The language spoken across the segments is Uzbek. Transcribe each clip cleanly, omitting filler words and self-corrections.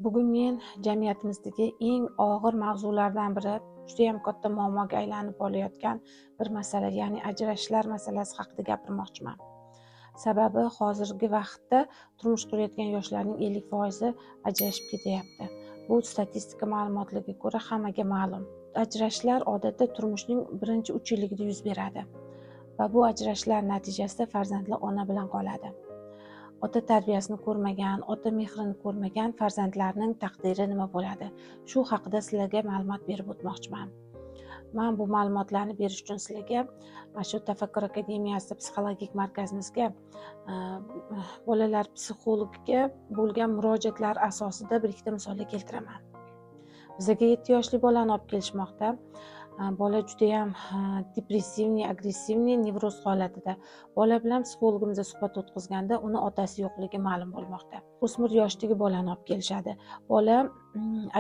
Bugun men jamiyatimizdagi eng og'ir mavzulardan biri, juda ham katta muammoga aylanib olayotgan bir masala, ya'ni ajrashishlar masalasi haqida gapirmoqchiman. Sababi hozirgi vaqtda turmush qurayotgan yoshlarning 50% ajrashib ketyapti. Bu statistika ma'lumotlariga ko'ra hammaga ma'lum. Ajrashishlar odatda turmushning birinchi 3 yilligida yuz beradi va bu ajrashishlar natijasida farzandlar ona bilan qoladi. Ota tarbiyasini ko'rmagan, ota mehrini ko'rmagan farzandlarning taqdiri nima bo'ladi? Shu haqida sizlarga ma'lumot berib o'tmoqchiman. Men bu ma'lumotlarni berish uchun sizlarga shu Tafakkur akademiyasi psixologik markazimizga bolalar psixologiga bo'lgan murojaatlar asosida bir ikkita misollar keltiraman. Bizga 7 yoshli bolani olib kelishmoqda. Bola juda ham depressivniy, agressivniy nevroz holatida. Bola bilan psixologimizga suhbat o'tkazganda uni otasi yo'qligi ma'lum bo'lmoqda. O'smir yoshdagi bolani olib kelishadi. Bola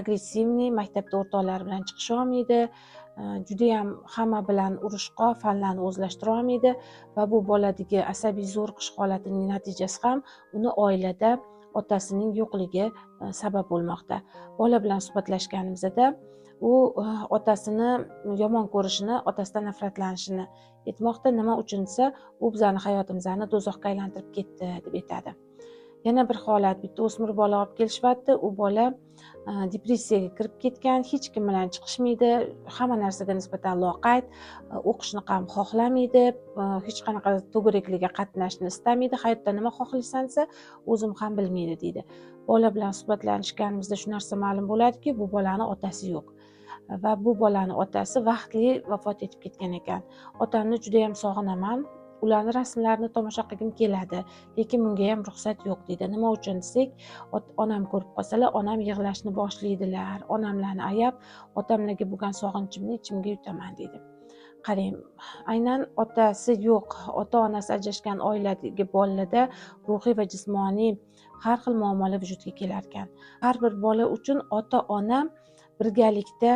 agressivniy, maktabda o'rtoqlari bilan chiqisha olmaydi, juda ham hamma bilan urushqoq, fanlarni o'zlashtira olmaydi va bu boladagi asabiy zo'riqish holatining natijasi ham uni oilada otasining yo'qligi sabab bo'lmoqda. Bola bilan suhbatlashganimizda u otasini yomon ko'rishini, otasidan nafratlanishini aytmoqda. Nima uchun desa, u bizani hayotimizni do'zaxga aylantirib ketdi deb aytadi. Yana bir holat, bitta o'smir bola olib kelishibdi. U bola depressiyaga kirib ketgan, hech kim bilan chiqishmaydi, hamma narsaga nisbatan loqayd, o'qishni ham xohlamaydi, hech qanaqa to'garaklarga qatnashni istamaydi. Hayotda nima xohlaysan desa, o'zim ham bilmaydi deydi. Bola bilan suhbatlashganimizda shu narsa ma'lum bo'ladiki, bu bolani otasi yo'q. Va bu bolani otasi vaqtli vafot etib ketgan ekan. Otamni juda ham sog'inaman. Ularni rasmlarini tomosha qilgim keladi, lekin bunga ham ruxsat yo'q deydi. Nima uchun desak, onam ko'rib qolsalar, onam yig'lashni boshlaydilar. Onamlarni ayab, otamlarga bo'lgan sog'inchimni ichimga yutaman deydi. Qarang, aynan otasi yo'q, ota-onasi ajrashgan oiladagi bolalarda ruhiy va jismoniy har xil muammolar vujudga kelar ekan. Har bir bola uchun ota-ona birgalikda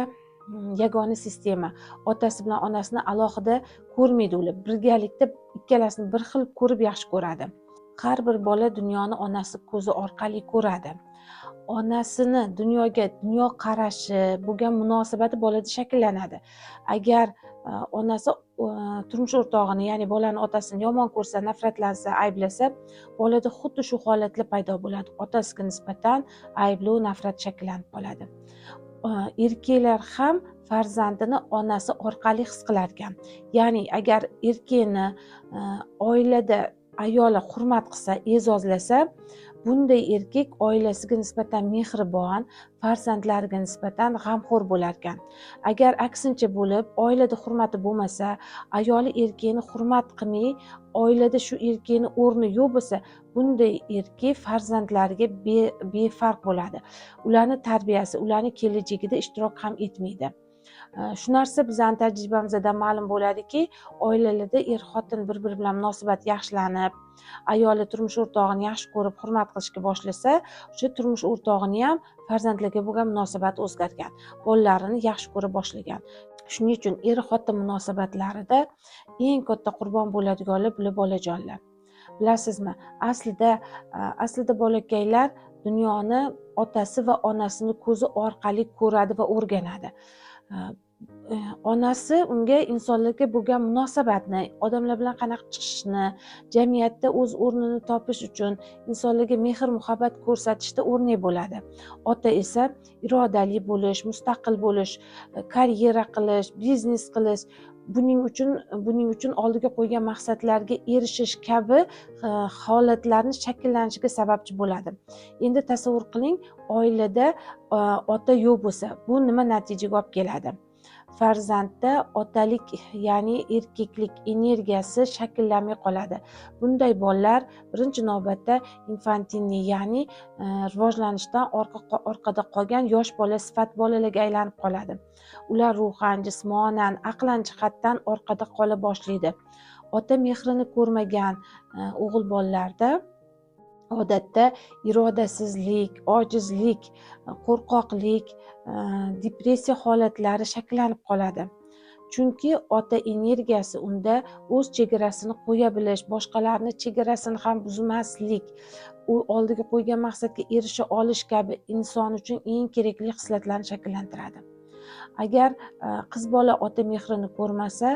yagona sistema. Otasi bilan onasini alohida ko'rmaydi ular. Birgalikda ikkalasini bir xil ko'rib yaxshi ko'radi. Har bir bola dunyoni onasi ko'zi orqali ko'radi. Onasini dunyo qarashi, bo'lgan munosabati bolada shakllanadi. Agar onasi turmush o'rtog'ini, ya'ni bolani otasini yomon ko'rsa, nafratlansa, ayblasa, bolada xuddi shu holatlar paydo bo'ladi. Otasiga nisbatan ayblov, nafrat shakllanib qoladi. Erkaklar ham farzandini onasi orqali his qilar ekan. Ya'ni agar erkakni oilada ayoli hurmat qilsa, e'zozlasa, bunday erkak oilasiga nisbatan mehribon, farzandlariga nisbatan g'amxo'r bo'lar ekan. Agar aksincha bo'lib, oilada hurmati bo'lmasa, ayoli erkakni hurmat qilmay, oilada shu erkakni o'rni yo'q bo'lsa, bunday erkak farzandlariga befarq bo'ladi. Ularni tarbiyasi, ularni kelajagida ishtirok ham etmaydi. Shu narsa bizning tajribamizda ma'lum bo'ladiki, oilalarda er-xotin bir-biri bilan munosabat yaxshilanib, ayoli turmush o'rtog'ini yaxshi ko'rib, hurmat qilishga boshlasa, o'sha turmush o'rtog'ini ham farzandlarga bo'lgan munosabati o'zgargan, bolalarini yaxshi ko'ra boshlagan. Shuning uchun er-xotin munosabatlarida eng katta qurbon bo'ladiganlar bular bolajonlar. Bilasizmi, aslida bolakaylar dunyoni otasi va onasini ko'zi orqali ko'radi va o'rganadi. Onasi unga insonlarga bo'lgan munosabatni, odamlar bilan qanaqa chiqishni, jamiyatda o'z o'rnini topish uchun insonlarga mehr muhabbat ko'rsatishda o'rnak bo'ladi. Ota esa irodali bo'lish, mustaqil bo'lish, karyera qilish, biznes qilish, buning uchun oldiga qo'ygan maqsadlarga erishish kabi holatlarni shakllanishiga sababchi bo'ladi. Endi tasavvur qiling, oilada ota yo'q bo'lsa, bu nima natijaga olib keladi? Farzandda otalik, ya'ni erkaklik energiyasi shakllanmay qoladi. Bunday bolalar birinchi navbatda infantilniy, ya'ni rivojlanishdan orqada qolgan yosh bola sifat bolalarga aylanib qoladi. Ular ruhan, jismonan, aqlan jihatdan orqada qola boshlaydi. Ota mehrini ko'rmagan o'g'il bolalarda odatda irodasizlik, ojizlik, qo'rqoqlik, depressiya holatlari shakllanib qoladi. Chunki ota energiyasi unda o'z chegarasini qo'ya bilish, boshqalarni chegarasini ham buzmaslik, u oldiga qo'ygan maqsadga erisha olish kabi inson uchun eng kerakli xislatlarni shakllantiradi. Agar qiz bola ota mehrini ko'rmasa,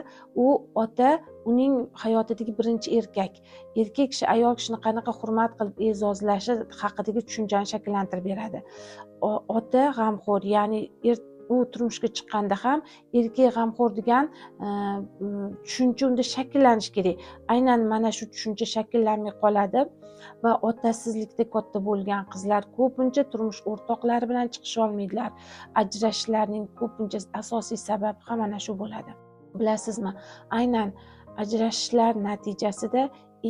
u ota uning hayotidagi birinchi erkak kishi ayol kishini qanaqa hurmat qilib e'zozlashi haqidagi tushunchani shakllantirib beradi. Ota g'amxo'r, ya'ni u turmushga chiqqanda ham erkak g'amxo'r degan tushuncha unda shakllanishi kerak. Aynan mana shu tushuncha shakllanmay qoladi va otasizlikda katta bo'lgan qizlar ko'pincha turmush o'rtoqlari bilan chiqisha olmaydilar. Ajrashishlarning ko'pincha asosiy sababi ham mana shu bo'ladi. Bilasizmi, aynan ajrashishlar natijasida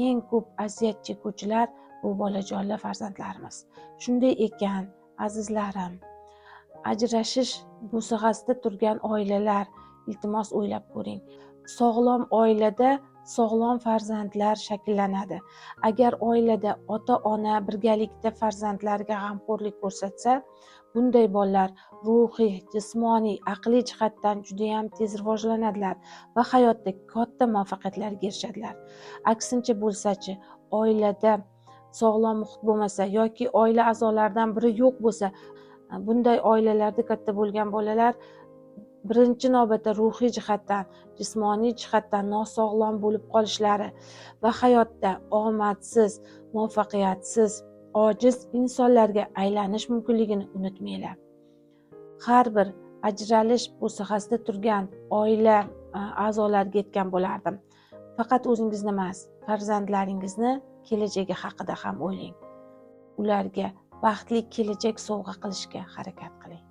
eng ko'p aziyat chekuvchilar bu bolajonlar farzandlarimiz. Shunday ekan, azizlarim, ajrashish bo'sag'asida turgan oilalar, iltimos o'ylab ko'ring. Sog'lom oilada sog'lom farzandlar shakllanadi. Agar oilada ota-ona birgalikda farzandlariga g'amxo'rlik ko'rsatsa, bunday bolalar ruhiy, jismoniy, aqliy jihatdan juda ham tez rivojlanadilar va hayotda katta muvaffaqiyatlarga erishadilar. Aksincha bo'lsa-chi, oilada sog'lom muhit bo'lmasa yoki oila a'zolaridan biri yo'q bo'lsa, bunday oilalarda katta bo'lgan bolalar birinchi navbatda ruhiy jihatdan, jismoniy jihatdan nosog'lom bo'lib qolishlari va hayotda omadsiz, muvaffaqiyatsiz, ojiz insonlarga aylanish mumkinligini unutmanglar. Har bir ajralish bo'sag'asida turgan oila a'zolariga aytgan bo'lardim. Faqat o'zingizni emas, farzandlaringizni kelajagi haqida ham o'ylang. Ularga baxtli kelajak sovg'a qilishga harakat qiling.